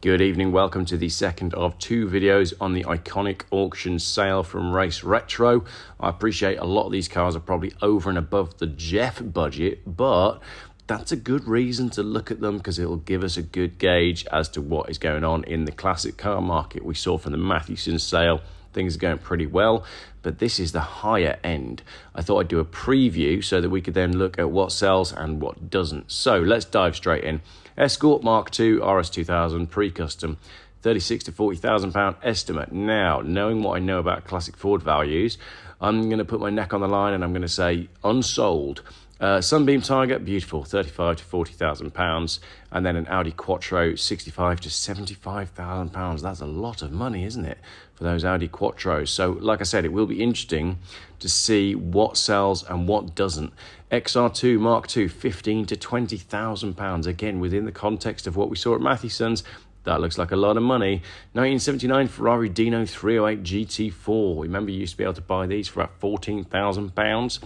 Good evening, welcome to the second of two videos on the iconic auction sale from Race Retro. I appreciate a lot of these cars are probably over and above the Geoff budget, but that's a good reason to look at them because it'll give us a good gauge as to what is going on in the classic car market. We saw from the Matthewson sale, things are going pretty well, but this is the higher end. I thought I'd do a preview so that we could then look at what sells and what doesn't. So let's dive straight in. Escort Mark II RS2000 pre-custom, 36 to 40,000 pound estimate. Now, knowing what I know about classic Ford values, I'm going to put my neck on the line and I'm going to say unsold. Sunbeam Tiger, beautiful, 35 to 40,000 pounds, and then an Audi Quattro, 65 to 75,000 pounds. That's a lot of money, isn't it, for those Audi Quattros? So, like I said, it will be interesting to see what sells and what doesn't. XR2 Mark II, 15 to 20,000 pounds. Again, within the context of what we saw at Matthewson's, that looks like a lot of money. 1979 Ferrari Dino 308 GT4. Remember, you used to be able to buy these for about £14,000.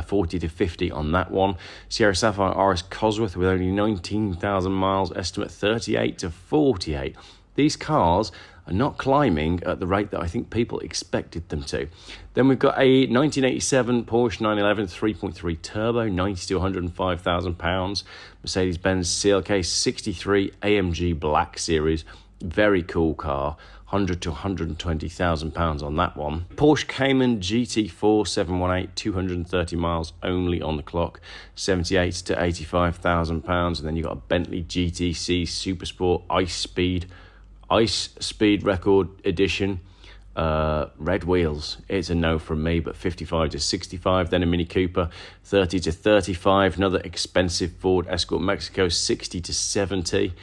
40 to 50 on that one. Sierra Sapphire RS Cosworth with only 19,000 miles, estimate 38 to 48. These cars are not climbing at the rate that I think people expected them to. Then we've got a 1987 Porsche 911 3.3 turbo, 90 to 105,000 pounds. Mercedes-Benz CLK 63 AMG Black Series, very cool car. 100 to 120,000 pounds on that one. Porsche Cayman GT4 718, 230 miles only on the clock, 78 to 85,000 pounds. And then you've got a Bentley GTC Supersport Ice Speed Record Edition, red wheels. It's a no from me, but 55 to 65. Then a Mini Cooper, 30 to 35. Another expensive Ford Escort Mexico, 60 to 70.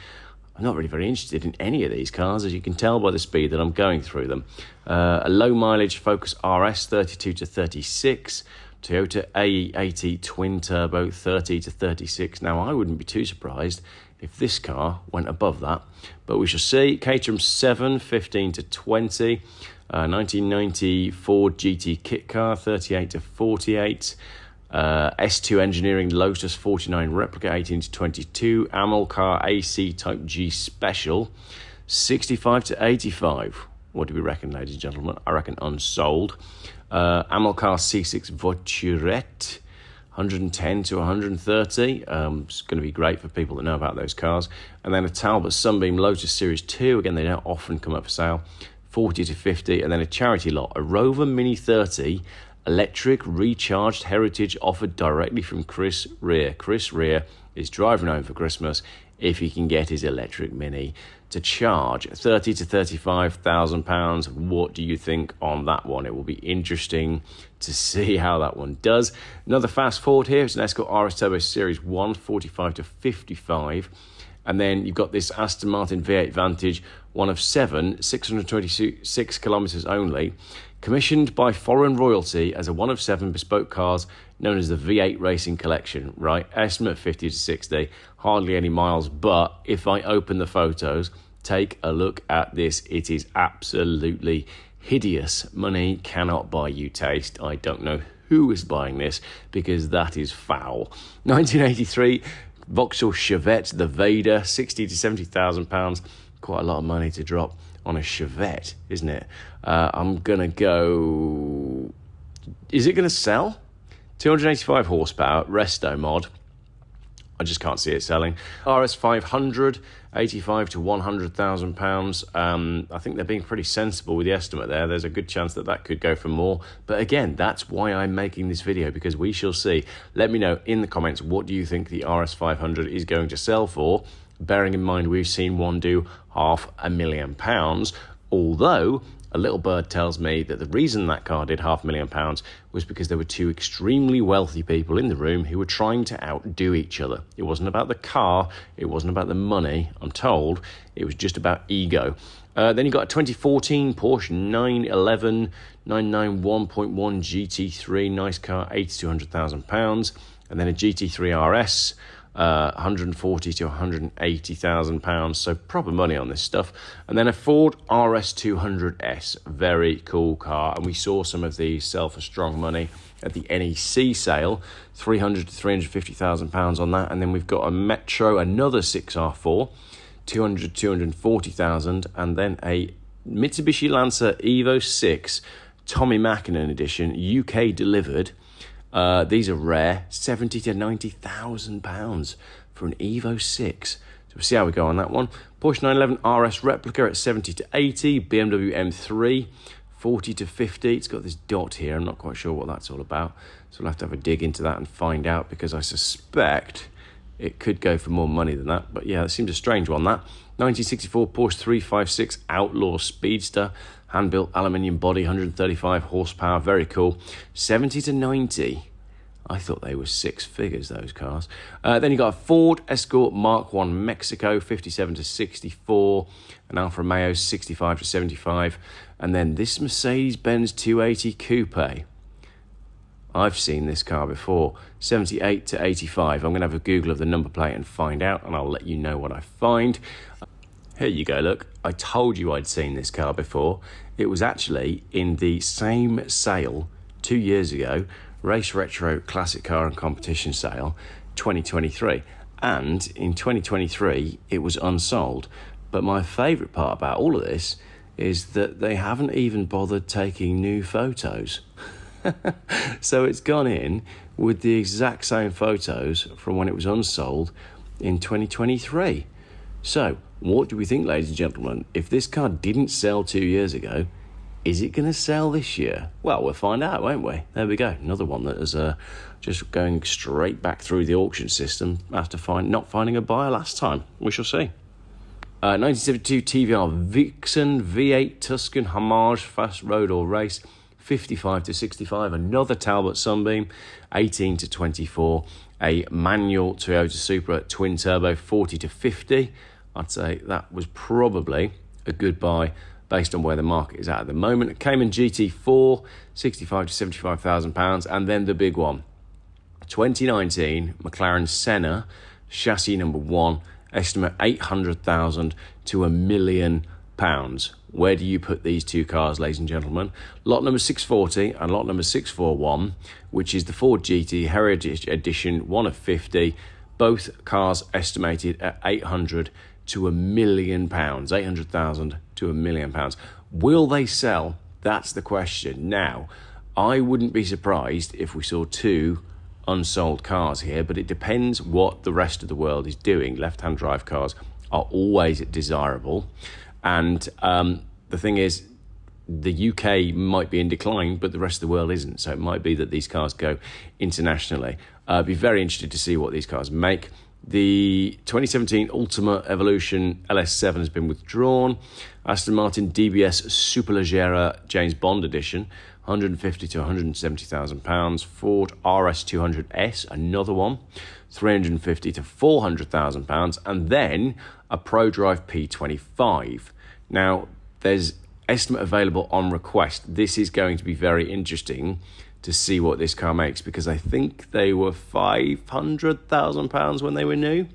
I'm not really very interested in any of these cars, as you can tell by the speed that I'm going through them. A low mileage Focus RS, 32 to 36. Toyota AE80 Twin Turbo, 30 to 36. Now, I wouldn't be too surprised if this car went above that, but we shall see. Caterham 7, 15 to 20. 1990 Ford GT kit car, 38 to 48. S2 Engineering Lotus 49 Replica, 18 to 22. Amilcar AC Type G Special, 65 to 85. What do we reckon, ladies and gentlemen? I reckon unsold. Amilcar C6 Voiturette, 110 to 130. It's going to be great for people that know about those cars. And then a Talbot Sunbeam Lotus Series 2. Again, they don't often come up for sale, 40 to 50. And then a charity lot, a Rover Mini 30 electric recharged heritage offered directly from Chris Rea. Chris Rea is driving home for Christmas if he can get his electric Mini to charge. 30 to 35,000 pounds. What do you think on that one? It will be interesting to see how that one does. Another fast forward here. It's an Escort RS Turbo Series 1, 45 to 55. And then you've got this Aston Martin V8 Vantage, one of 7, 626 kilometres only, commissioned by foreign royalty as a one of 7 bespoke cars known as the V8 Racing Collection, right? Estimate 50 to 60, hardly any miles, but if I open the photos, take a look at this. It is absolutely hideous. Money cannot buy you taste. I don't know who is buying this because that is foul. 1983 Vauxhall Chevette, the Vader, 60 to 70,000 pounds. Quite a lot of money to drop on a Chevette, isn't it? I'm going to go... Is it going to sell? 285 horsepower, resto mod. I just can't see it selling. RS 500, 85 to 100,000 pounds. I think they're being pretty sensible with the estimate there. There's a good chance that that could go for more. But again, that's why I'm making this video, because we shall see. Let me know in the comments, what do you think the RS 500 is going to sell for? Bearing in mind, we've seen one do £500,000, although a little bird tells me that the reason that car did £500,000 was because there were 2 extremely wealthy people in the room who were trying to outdo each other. It wasn't about the car, it wasn't about the money, I'm told, it was just about ego. Then you got a 2014 Porsche 911 991.1 GT3, nice car, 80 to 100,000 pounds, and then a GT3 RS, 140 to 180,000 pounds, so proper money on this stuff. And then a Ford RS 200S, very cool car, and we saw some of these sell for strong money at the NEC sale, 300 to 350,000 pounds on that. And then we've got a Metro, another 6R4, 200, 240,000, and then a Mitsubishi Lancer Evo 6 Tommy Mackinnon edition, UK delivered. These are rare, 70 to 90,000 pounds for an Evo 6. So we'll see how we go on that one. Porsche 911 RS replica at 70 to 80, BMW M3 40 to 50. It's got this dot here. I'm not quite sure what that's all about, so we'll have to have a dig into that and find out, because I suspect it could go for more money than that. But yeah, it seems a strange one, that. 1964 Porsche 356 Outlaw Speedster, hand-built aluminium body, 135 horsepower, very cool. 70 to 90. I thought they were six figures, those cars. Then you got a Ford Escort Mark 1 Mexico, 57 to 64. An Alfa Romeo, 65 to 75. And then this Mercedes-Benz 280 Coupe. I've seen this car before, 78 to 85. I'm going to have a Google of the number plate and find out, and I'll let you know what I find. Here you go, look. I told you I'd seen this car before. It was actually in the same sale 2 years ago, Race Retro Classic Car and Competition Sale 2023. And in 2023, it was unsold. But my favourite part about all of this is that they haven't even bothered taking new photos. So it's gone in with the exact same photos from when it was unsold in 2023. So what do we think, ladies and gentlemen? If this car didn't sell 2 years ago, is it going to sell this year? Well, we'll find out, won't we? There we go. Another one that is just going straight back through the auction system after not finding a buyer last time. We shall see. 1972 TVR Vixen V8 Tuscan Homage Fast Road or Race, 55 to 65. Another Talbot Sunbeam, 18 to 24. A manual Toyota Supra twin turbo, 40 to 50. I'd say that was probably a good buy based on where the market is at the moment. Cayman GT4, 65 to 75,000 pounds. And then the big one, 2019 McLaren Senna, chassis number 1, estimate 800,000 to £1 million. Where do you put these two cars, ladies and gentlemen? Lot number 640 and lot number 641, which is the Ford GT Heritage Edition, 1 of 50. Both cars estimated at 800 to £1 million, 800,000 to £1 million. Will they sell? That's the question. Now, I wouldn't be surprised if we saw two unsold cars here, but it depends what the rest of the world is doing. Left-hand drive cars are always desirable, and the thing is, the UK might be in decline, but the rest of the world isn't. So it might be that these cars go internationally. I'd be very interested to see what these cars make. The 2017 Ultima Evolution LS7 has been withdrawn. Aston Martin DBS Superleggera James Bond Edition, 150 to 170,000 pounds. Ford RS200S, another one, 350 to 400,000 pounds. And then a ProDrive P25. Now, there's estimate available on request. This is going to be very interesting to see what this car makes, because I think they were £500,000 when they were new.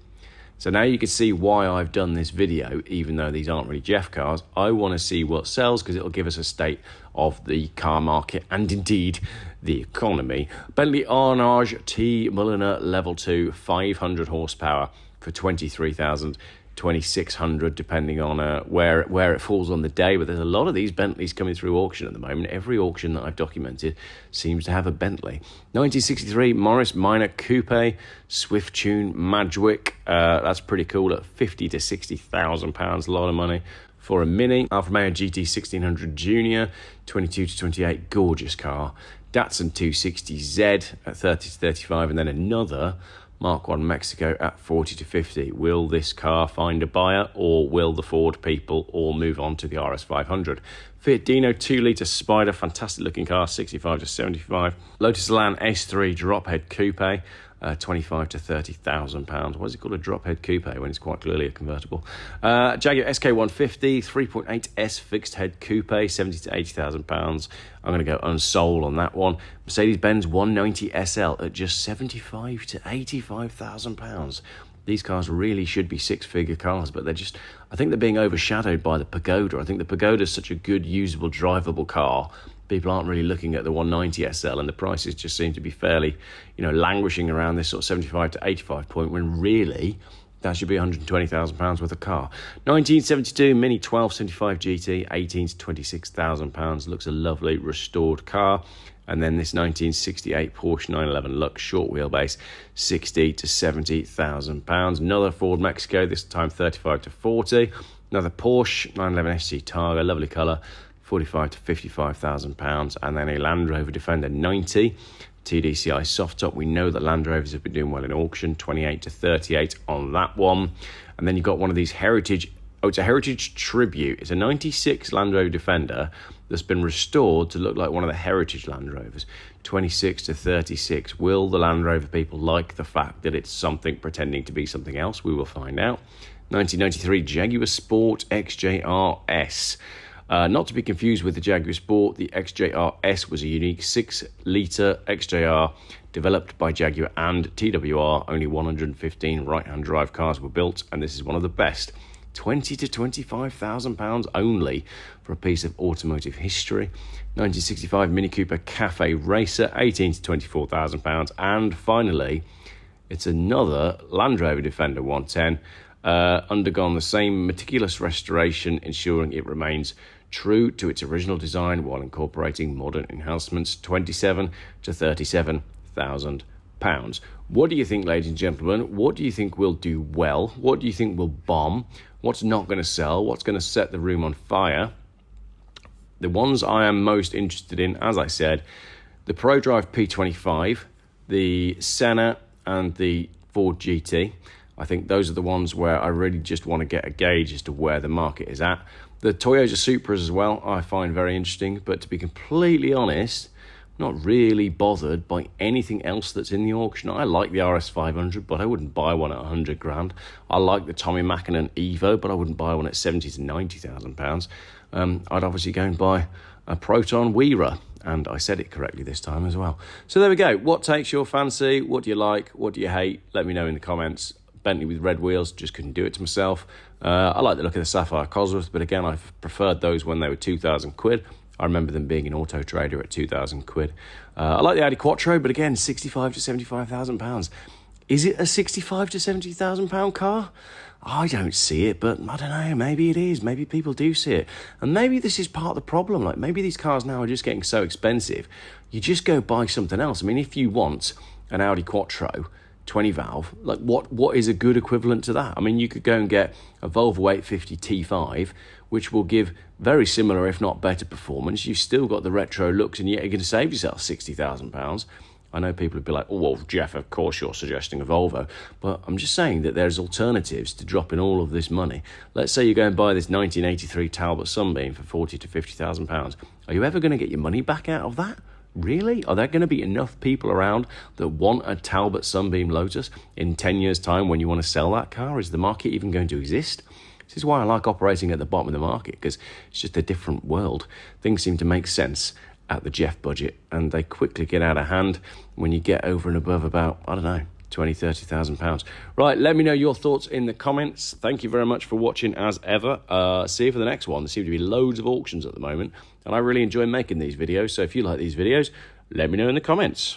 So now you can see why I've done this video, even though these aren't really Geoff cars. I want to see what sells, because it'll give us a state of the car market and indeed the economy. Bentley Arnage T Mulliner Level 2, 500 horsepower for 23,000. 2,600, depending on where it falls on the day. But there's a lot of these Bentleys coming through auction at the moment. Every auction that I've documented seems to have a Bentley. 1963 Morris Minor Coupe Swift Tune Madgwick. That's pretty cool at 50 to 60,000 pounds. A lot of money for a Mini. Alfa Romeo GT 1600 Junior, 22 to 28. Gorgeous car. Datsun 260Z at 30 to 35, and then another Mark 1 Mexico at 40 to 50. Will this car find a buyer, or will the Ford people all move on to the RS500? Fiat Dino 2-litre Spider, fantastic looking car, 65 to 75. Lotus Elan S3 Drophead Coupe, 25 to 30,000 pounds. Why is it called a drophead coupe when it's quite clearly a convertible? Jaguar SK150 3.8S fixed head coupe, 70 to 80,000 pounds. I'm going to go unsold on that one. Mercedes-Benz 190 SL at just 75 to 85,000 pounds. These cars really should be six-figure cars, but I think they're being overshadowed by the Pagoda. I think the Pagoda is such a good, usable, drivable car. People aren't really looking at the 190 SL, and the prices just seem to be fairly, languishing around this sort of 75 to 85 point, when really that should be £120,000 worth of car. 1972 Mini 1275 GT, 18 to £26,000. Looks a lovely restored car. And then this 1968 Porsche 911 Lux short wheelbase, 60 to £70,000. Another Ford Mexico, this time 35 to 40. Another Porsche 911 ST Targa, lovely colour, 45 to £55,000. And then a Land Rover Defender 90 TDCI soft top. We know that Land Rovers have been doing well in auction, 28 to 38 on that one. And then you've got one of these heritage, it's a heritage tribute. It's a 96 Land Rover Defender that's been restored to look like one of the heritage Land Rovers, 26 to 36. Will the Land Rover people like the fact that it's something pretending to be something else? We will find out. 1993 Jaguar Sport XJR-S. Not to be confused with the Jaguar Sport, the XJR-S was a unique 6-litre XJR developed by Jaguar and TWR. Only 115 right-hand drive cars were built, and this is one of the best. 20 to £25,000 only for a piece of automotive history. 1965 Mini Cooper Cafe Racer, 18 to £24,000. And finally, it's another Land Rover Defender 110, undergone the same meticulous restoration, ensuring it remains true to its original design while incorporating modern enhancements. 27 to £37,000. What do you think, ladies and gentlemen? What do you think will do well? What do you think will bomb? What's not going to sell? What's going to set the room on fire? The ones I am most interested in, as I said, the ProDrive P25, the Senna, and the Ford GT. I think those are the ones where I really just want to get a gauge as to where the market is at. The Toyota Supras as well, I find very interesting, but to be completely honest, not really bothered by anything else that's in the auction. I like the RS500, but I wouldn't buy one at 100 grand. I like the Tommy Mackinnon Evo, but I wouldn't buy one at 70 to 90,000 pounds. I'd obviously go and buy a Proton Wera, and I said it correctly this time as well. So there we go. What takes your fancy? What do you like? What do you hate? Let me know in the comments. Bentley with red wheels, just couldn't do it to myself. I like the look of the Sapphire Cosworth, but again, I've preferred those when they were 2,000 quid. I remember them being in Auto Trader at 2,000 quid. I like the Audi Quattro, but again, 65 to 75,000 pounds. Is it a 65 to 70,000 pound car? I don't see it, but I don't know, maybe it is. Maybe people do see it. And maybe this is part of the problem. Like, maybe these cars now are just getting so expensive, you just go buy something else. I mean, if you want an Audi Quattro 20 valve, like what is a good equivalent to that? I mean, you could go and get a Volvo 850 T5, which will give very similar, if not better performance. You've still got the retro looks, and yet you're going to save yourself £60,000. I know people would be like, oh, well, Geoff, of course you're suggesting a Volvo. But I'm just saying that there's alternatives to dropping all of this money. Let's say you go and buy this 1983 Talbot Sunbeam for £40,000 to £50,000. Are you ever going to get your money back out of that? Really? Are there going to be enough people around that want a Talbot Sunbeam Lotus in 10 years' time when you want to sell that car? Is the market even going to exist? This is why I like operating at the bottom of the market, because it's just a different world. Things seem to make sense at the Geoff budget, and they quickly get out of hand when you get over and above about, I don't know, 20, 30,000 pounds. Right, let me know your thoughts in the comments. Thank you very much for watching as ever. See you for the next one. There seem to be loads of auctions at the moment, and I really enjoy making these videos. So if you like these videos, let me know in the comments.